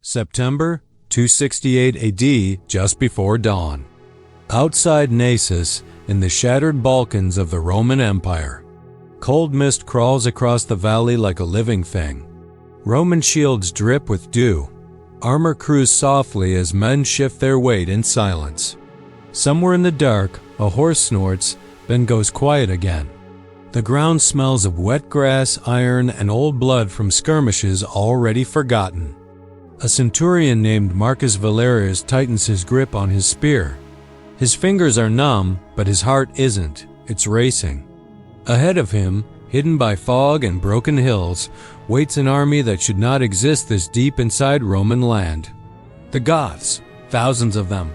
September 268 AD, just before dawn. Outside Naissus, in the shattered Balkans of the Roman Empire, cold mist crawls across the valley like a living thing. Roman shields drip with dew. Armor crews softly as men shift their weight in silence. Somewhere in the dark, a horse snorts, then goes quiet again. The ground smells of wet grass, iron, and old blood from skirmishes already forgotten. A centurion named Marcus Valerius tightens his grip on his spear. His fingers are numb, but his heart isn't. It's racing. Ahead of him, hidden by fog and broken hills, waits an army that should not exist this deep inside Roman land. The Goths, thousands of them.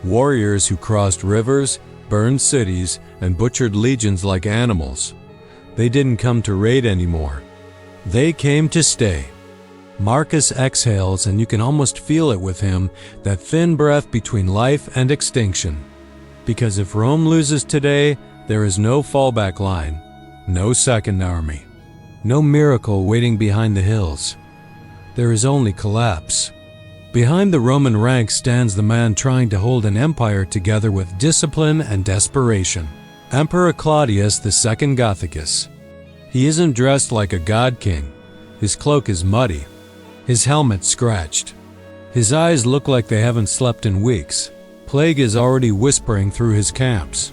Warriors who crossed rivers, burned cities, and butchered legions like animals. They didn't come to raid anymore. They came to stay. Marcus exhales, and you can almost feel it with him, that thin breath between life and extinction. Because if Rome loses today, there is no fallback line, no second army, no miracle waiting behind the hills. There is only collapse. Behind the Roman ranks stands the man trying to hold an empire together with discipline and desperation. Emperor Claudius II Gothicus. He isn't dressed like a god king. His cloak is muddy. His helmet scratched. His eyes look like they haven't slept in weeks. Plague is already whispering through his camps.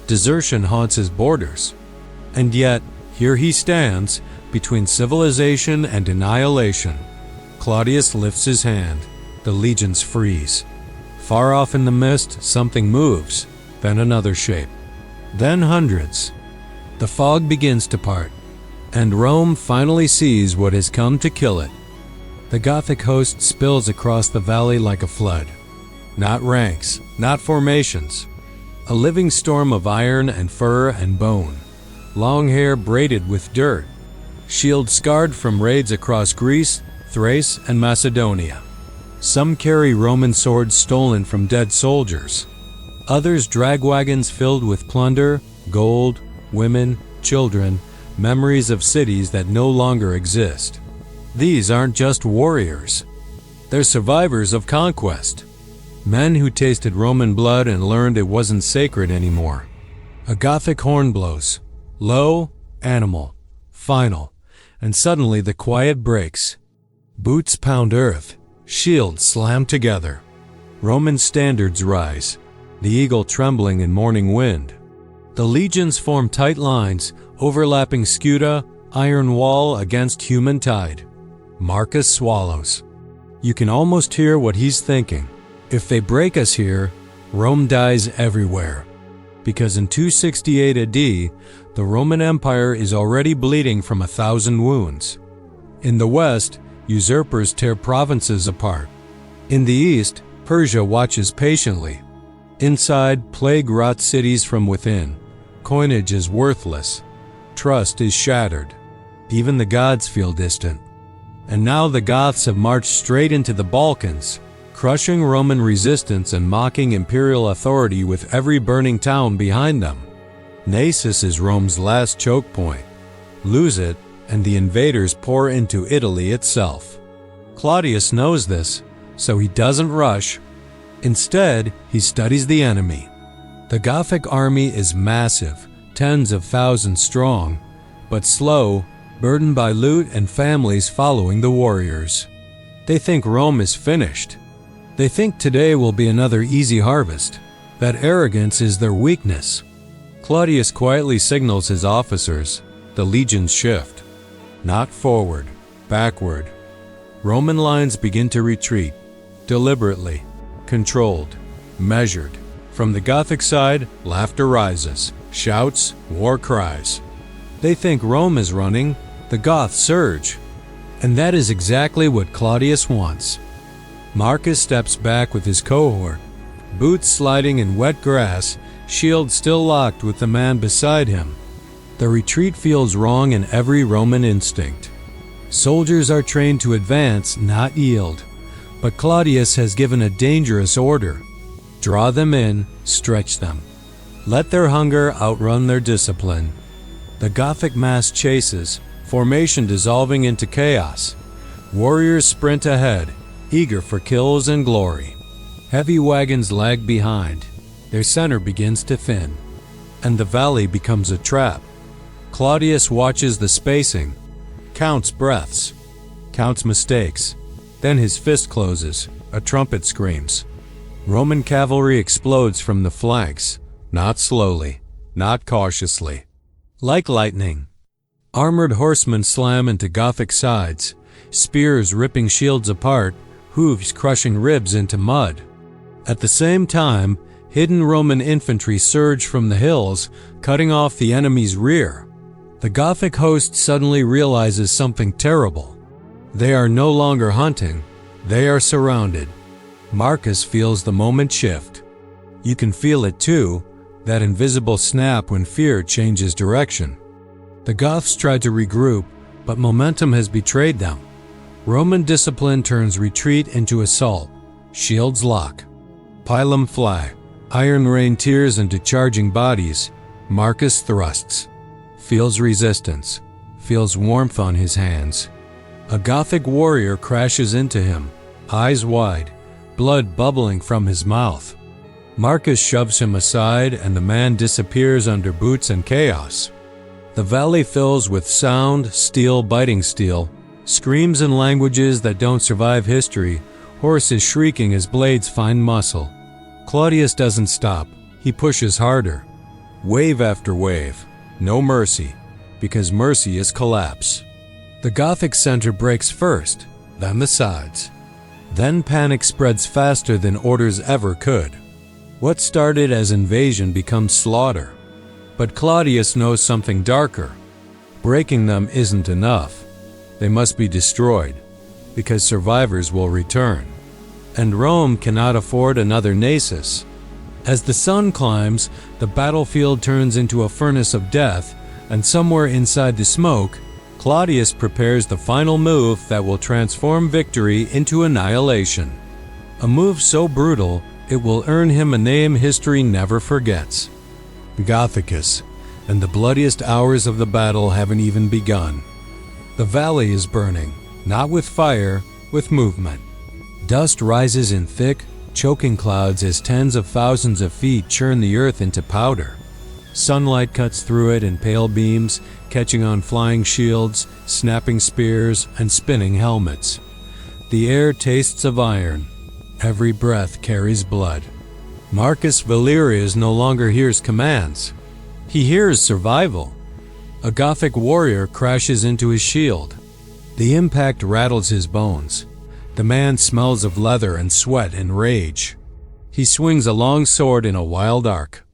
Desertion haunts his borders. And yet, here he stands, between civilization and annihilation. Claudius lifts his hand. The legions freeze. Far off in the mist, something moves, then another shape. Then hundreds. The fog begins to part, and Rome finally sees what has come to kill it. The Gothic host spills across the valley like a flood. Not ranks, not formations. A living storm of iron and fur and bone. Long hair braided with dirt. Shields scarred from raids across Greece, Thrace, and Macedonia. Some carry Roman swords stolen from dead soldiers. Others drag wagons filled with plunder, gold, women, children, memories of cities that no longer exist. These aren't just warriors. They're survivors of conquest. Men who tasted Roman blood and learned it wasn't sacred anymore. A Gothic horn blows. Low, animal, final, and suddenly the quiet breaks. Boots pound earth. Shields slam together. Roman standards rise, the eagle trembling in morning wind. The legions form tight lines, overlapping scuta, iron wall against human tide. Marcus swallows. You can almost hear what he's thinking. If they break us here, Rome dies everywhere. Because in 268 AD, the Roman Empire is already bleeding from 1,000 wounds. In the west, usurpers tear provinces apart. In the east, Persia watches patiently. Inside, plague rots cities from within. Coinage is worthless. Trust is shattered. Even the gods feel distant. And now the Goths have marched straight into the Balkans, crushing Roman resistance and mocking imperial authority with every burning town behind them. Naissus is Rome's last choke point. Lose it, and the invaders pour into Italy itself. Claudius knows this, so he doesn't rush. Instead, he studies the enemy. The Gothic army is massive, tens of thousands strong, but slow, burdened by loot and families following the warriors. They think Rome is finished. They think today will be another easy harvest. That arrogance is their weakness. Claudius quietly signals his officers. The legions shift. Not forward, backward. Roman lines begin to retreat, deliberately, controlled, measured. From the Gothic side, laughter rises, shouts, war cries. They think Rome is running, the Goths surge. And that is exactly what Claudius wants. Marcus steps back with his cohort, boots sliding in wet grass, shield still locked with the man beside him. The retreat feels wrong in every Roman instinct. Soldiers are trained to advance, not yield. But Claudius has given a dangerous order. Draw them in, stretch them. Let their hunger outrun their discipline. The Gothic mass chases, formation dissolving into chaos. Warriors sprint ahead, eager for kills and glory. Heavy wagons lag behind. Their center begins to thin, and the valley becomes a trap. Claudius watches the spacing, counts breaths, counts mistakes. Then his fist closes, a trumpet screams. Roman cavalry explodes from the flanks, not slowly, not cautiously. Like lightning. Armored horsemen slam into Gothic sides, spears ripping shields apart, hooves crushing ribs into mud. At the same time, hidden Roman infantry surge from the hills, cutting off the enemy's rear. The Gothic host suddenly realizes something terrible. They are no longer hunting, they are surrounded. Marcus feels the moment shift. You can feel it too, that invisible snap when fear changes direction. The Goths try to regroup, but momentum has betrayed them. Roman discipline turns retreat into assault. Shields lock. Pilum fly. Iron rain tears into charging bodies. Marcus thrusts. Feels resistance. Feels warmth on his hands. A Gothic warrior crashes into him, eyes wide, blood bubbling from his mouth. Marcus shoves him aside and the man disappears under boots and chaos. The valley fills with sound, steel biting steel, screams in languages that don't survive history, horses shrieking as blades find muscle. Claudius doesn't stop. He pushes harder. Wave after wave. No mercy, because mercy is collapse. The Gothic center breaks first, then the sides. Then panic spreads faster than orders ever could. What started as invasion becomes slaughter. But Claudius knows something darker. Breaking them isn't enough. They must be destroyed, because survivors will return. And Rome cannot afford another Naissus. As the sun climbs, the battlefield turns into a furnace of death, and somewhere inside the smoke, Claudius prepares the final move that will transform victory into annihilation. A move so brutal, it will earn him a name history never forgets. Gothicus, and the bloodiest hours of the battle haven't even begun. The valley is burning, not with fire, with movement. Dust rises in thick, choking clouds as tens of thousands of feet churn the earth into powder. Sunlight cuts through it in pale beams, catching on flying shields, snapping spears, and spinning helmets. The air tastes of iron. Every breath carries blood. Marcus Valerius no longer hears commands. He hears survival. A Gothic warrior crashes into his shield. The impact rattles his bones. The man smells of leather and sweat and rage. He swings a long sword in a wild arc.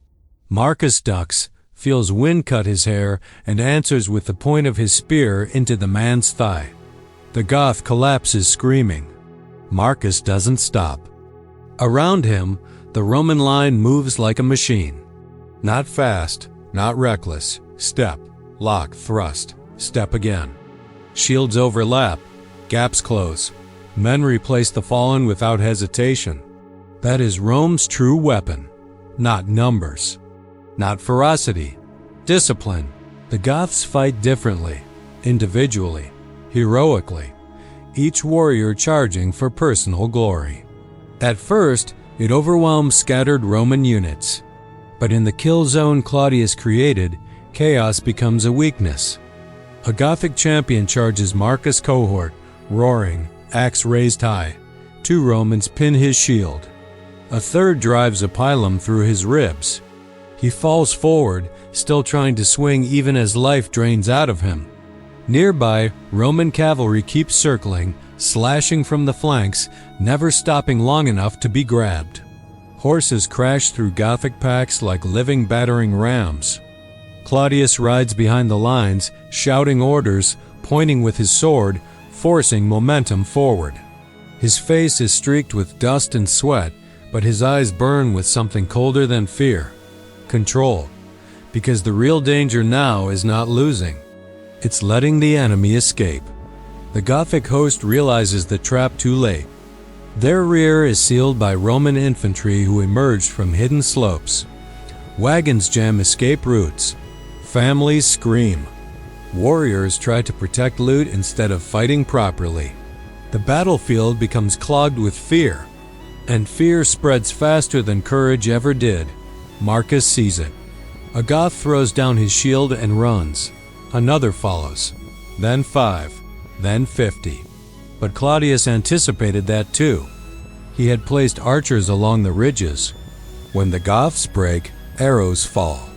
Marcus ducks, feels wind cut his hair, and answers with the point of his spear into the man's thigh. The Goth collapses screaming. Marcus doesn't stop. Around him, the Roman line moves like a machine. Not fast, not reckless. Step, lock, thrust, step again. Shields overlap, gaps close. Men replace the fallen without hesitation. That is Rome's true weapon. Not numbers. Not ferocity. Discipline. The Goths fight differently, individually, heroically, each warrior charging for personal glory. At first, it overwhelms scattered Roman units. But in the kill zone Claudius created, chaos becomes a weakness. A Gothic champion charges Marcus' cohort, roaring, axe raised high. 2 Romans pin his shield. A third drives a pilum through his ribs. He falls forward, still trying to swing even as life drains out of him. Nearby, Roman cavalry keeps circling, slashing from the flanks, never stopping long enough to be grabbed. Horses crash through Gothic packs like living battering rams. Claudius rides behind the lines, shouting orders, pointing with his sword, forcing momentum forward. His face is streaked with dust and sweat, but his eyes burn with something colder than fear. Control. Because the real danger now is not losing. It's letting the enemy escape. The Gothic host realizes the trap too late. Their rear is sealed by Roman infantry who emerged from hidden slopes. Wagons jam escape routes. Families scream. Warriors try to protect loot instead of fighting properly. The battlefield becomes clogged with fear, and fear spreads faster than courage ever did. Marcus sees it. A Goth throws down his shield and runs. Another follows. Then 5, then 50. But Claudius anticipated that too. He had placed archers along the ridges. When the Goths break, arrows fall.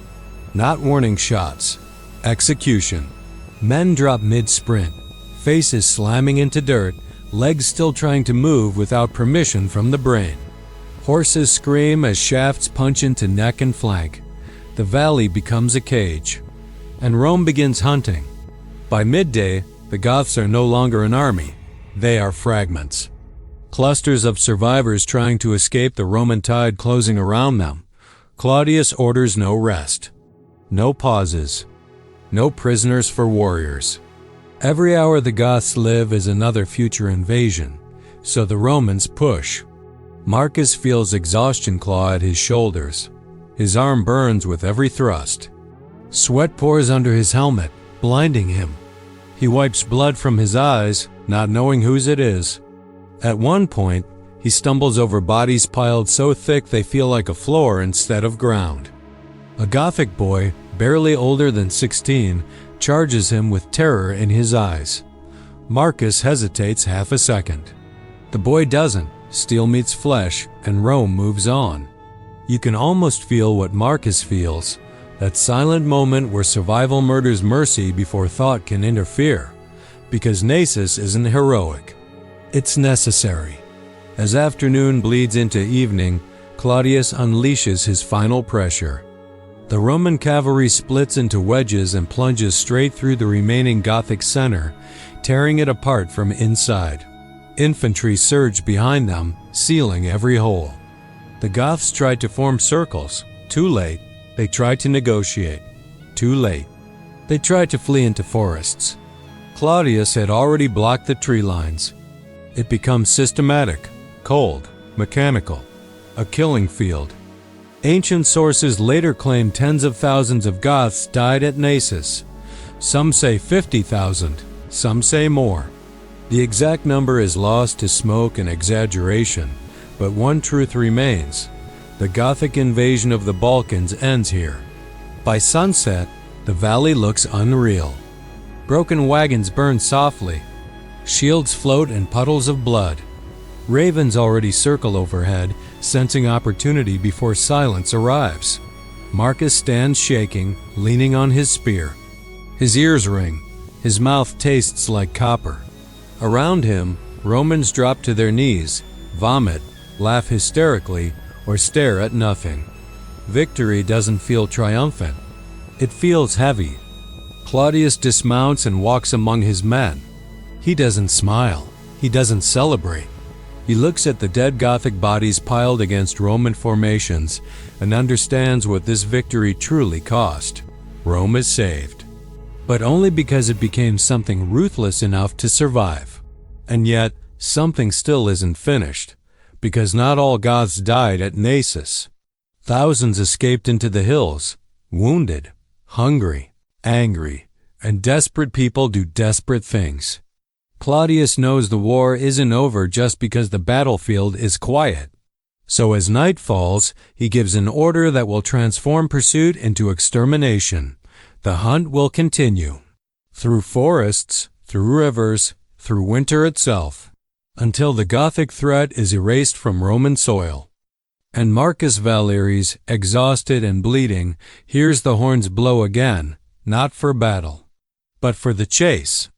Not warning shots. Execution. Men drop mid-sprint, faces slamming into dirt, legs still trying to move without permission from the brain. Horses scream as shafts punch into neck and flank. The valley becomes a cage. And Rome begins hunting. By midday, the Goths are no longer an army. They are fragments. Clusters of survivors trying to escape the Roman tide closing around them. Claudius orders no rest. No pauses. No prisoners for warriors. Every hour the Goths live is another future invasion, so the Romans push. Marcus feels exhaustion claw at his shoulders. His arm burns with every thrust. Sweat pours under his helmet, blinding him. He wipes blood from his eyes, not knowing whose it is. At one point, he stumbles over bodies piled so thick they feel like a floor instead of ground. A Gothic boy, barely older than 16, charges him with terror in his eyes. Marcus hesitates half a second. The boy doesn't. Steel meets flesh, and Rome moves on. You can almost feel what Marcus feels, that silent moment where survival murders mercy before thought can interfere. Because Naissus isn't heroic. It's necessary. As afternoon bleeds into evening, Claudius unleashes his final pressure. The Roman cavalry splits into wedges and plunges straight through the remaining Gothic center, tearing it apart from inside. Infantry surge behind them, sealing every hole. The Goths tried to form circles. Too late. They tried to negotiate. Too late. They tried to flee into forests. Claudius had already blocked the tree lines. It becomes systematic, cold, mechanical, a killing field. Ancient sources later claim tens of thousands of Goths died at Naissus. Some say 50,000, some say more. The exact number is lost to smoke and exaggeration, but one truth remains. The Gothic invasion of the Balkans ends here. By sunset, the valley looks unreal. Broken wagons burn softly. Shields float in puddles of blood. Ravens already circle overhead, sensing opportunity before silence arrives. Marcus stands shaking, leaning on his spear. His ears ring. His mouth tastes like copper. Around him, Romans drop to their knees, vomit, laugh hysterically, or stare at nothing. Victory doesn't feel triumphant. It feels heavy. Claudius dismounts and walks among his men. He doesn't smile. He doesn't celebrate. He looks at the dead Gothic bodies piled against Roman formations and understands what this victory truly cost. Rome is saved. But only because it became something ruthless enough to survive. And yet, something still isn't finished, because not all Goths died at Naissus. Thousands escaped into the hills, wounded, hungry, angry, and desperate people do desperate things. Claudius knows the war isn't over just because the battlefield is quiet. So as night falls, he gives an order that will transform pursuit into extermination. The hunt will continue. Through forests, through rivers, through winter itself, until the Gothic threat is erased from Roman soil. And Marcus Valerius, exhausted and bleeding, hears the horns blow again, not for battle, but for the chase.